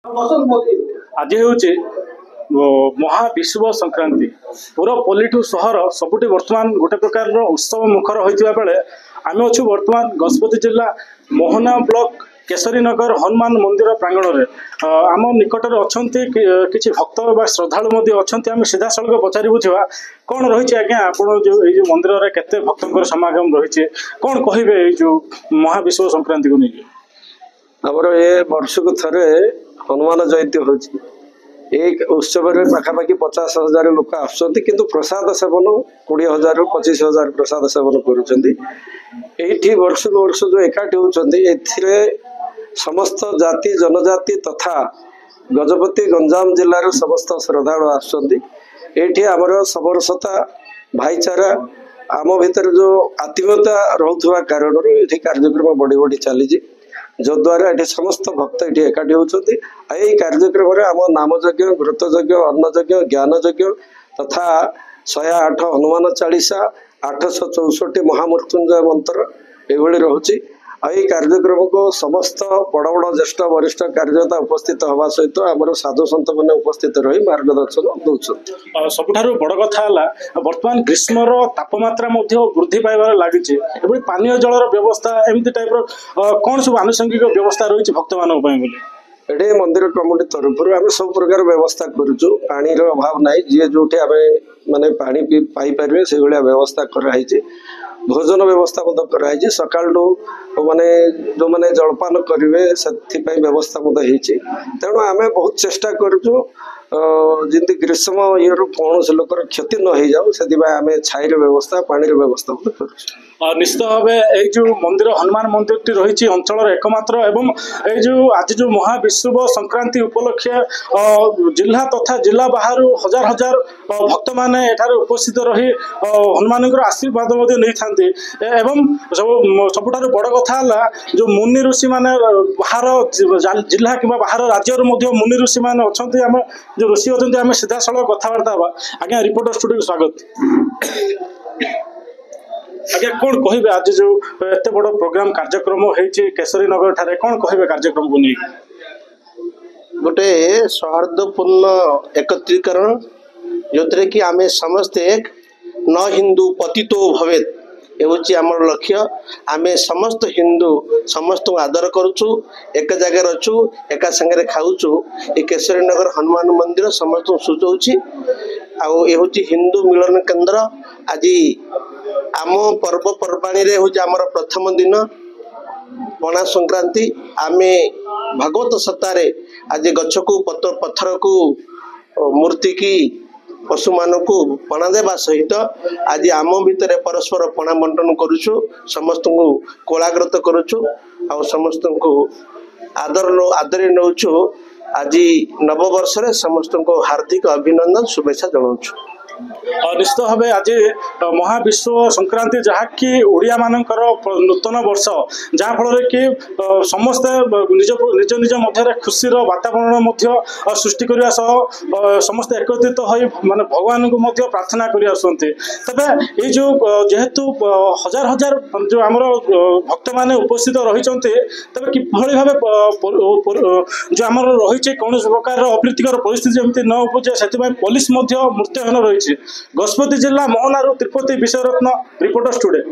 आज हूँ महाविश्व संक्रांति पूरा पल्लीठू सहर सबुठी वर्तमान गोटे प्रकार उत्सव मुखर होता बेले आम अच्छु वर्तमान गजपति जिला मोहना ब्लॉक केसरी नगर हनुमान मंदिर प्रांगण में आम निकट अच्छा किसी भक्त श्रद्धालु अच्छा आम सीधा सड़क पचारि बुझा कौन रही आज्ञा आप जो मंदिर में केते भक्तों समागम रही कौन कहे जो महाविश्व संक्रांति को नहीं आमर ये वर्ष को थे हनुमान जयंती हो उत्सव पाखापाखि 50,000 लोक आसुँच कि प्रसाद सेवन 20,000 ରୁ 25,000 प्रसाद सेवन कर वर्ष को वर्ष जो एकाठी होते समस्त जाति जनजाति तथा गजपति गंजाम जिलार समस्त श्रद्धालु आसुँच आमर समरसता भाईचारा आम भितर जो आत्मीयता रोथुवा कारण ये कार्यक्रम बढ़ी बढ़ी चली जो द्वारा ये समस्त भक्त ये एकाठी होती कार्यक्रम आम नामयज्ञ घृतयज्ञ अन्नयज्ञ ज्ञानयज्ञ तथा 108 हनुमान चालीसा 864 महामृत्युंजय मंत्र ये रोचे यही कार्यक्रम को समस्त बड़ बड़ ज्येष्ठ वरिष्ठ कार्यकर्ता उपस्थित हवा सहित आम साधु सत मैंने उपस्थित रही मार्गदर्शन दौरान सबुठ बड़ कथा बर्तमान ग्रीष्मर तापमात्रा वृद्धि पाइबार लगी पानीय जलर व्यवस्था एमती टाइप कौन सब आनुषंगिक व्यवस्था रही भक्त मान ये मंदिर कमिटी तरफ आम सब प्रकार व्यवस्था करुचु पानी अभाव ना जी जो माने पानी पाइपर से व्यवस्था कराई भोजन व्यवस्था कराई सकाल माने जो माने जलपान करेंगे से व्यवस्था तेणु आम बहुत चेष्टा करुचु जमी ग्रीष्म ये कौन से लोकर क्षति न हो जाऊ से आम छाई व्यवस्था पानी व्यवस्था कर निश्चित भाव जो मंदिर हनुमान मंदिर टी रही अंचल एकमात्र एवं जो आज जो महाविश्व संक्रांति उपलक्षे जिला तथा जिला बाहर हजार हजार भक्त मैंने उपस्थित रही हनुमान आशीर्वाद नहीं था एवं सबुठ बड़ कथा जो मुनि ऋषि मैंने बाहर जिला कि बाहर राज्य मुनि ऋषि मैंने अच्छा जो ऋषि अच्छा आम सीधा सड़क कथबार्ता हाँ आज्ञा रिपोर्टर स्टूडियो स्वागत आज्ञा कौन कहे आज जो एत बड़ प्रोग्राम कार्यक्रम होती केसरी नगर ठारे कौन कहे कार्यक्रम को नहीं गोटे सौहार्दपूर्ण एकत्रीकरण जो थे कि आम समस्ते न हिंदू पतितो भवेत ये आमर लक्ष्य आम समस्त हिंदू समस्त आदर करुचु एक जगह अच्छु एक संगे खाऊचु ये केसरी नगर हनुमान मंदिर समस्त सूचौची आउ ये हिंदू मिलन केन्द्र आज आम पर्वपर्वाणी आमर प्रथम दिन पणा संक्रांति आम भागवत सत्तार आज गछ को पत्थर को मूर्ति की पशु मान को पणा देवा सहित आज आम भितर परस्पर पणा बंटन करुचु समस्त को कोलाग्रत करुचु आ समस्त को आदरी नौचु आज नववर्ष समस्त को हार्दिक अभिनंदन शुभेच्छा जनाऊँ निश्चित भाव आज महाविश्व संक्रांति जहाँकि ओडिया मानकर नूतन वर्ष जहाँ फल कि समस्ते निज निज निज मध्य खुशी वातावरण सृष्टि करने समस्त एकत्रित हो माने भगवान को प्रार्थना कर तेरे ये जो जेहेतु हजार हजार जो आम भक्त मैंने उपस्थित रही तेज किभली भाव जो आम रही कौन प्रकार अप्रीतिकर परिस्थिति जमी न उपजे से पुलिस मुतयन रही गजपति जिला मोहनारू तिरुपति विषयरत्न रिपोर्टर स्टूडियो।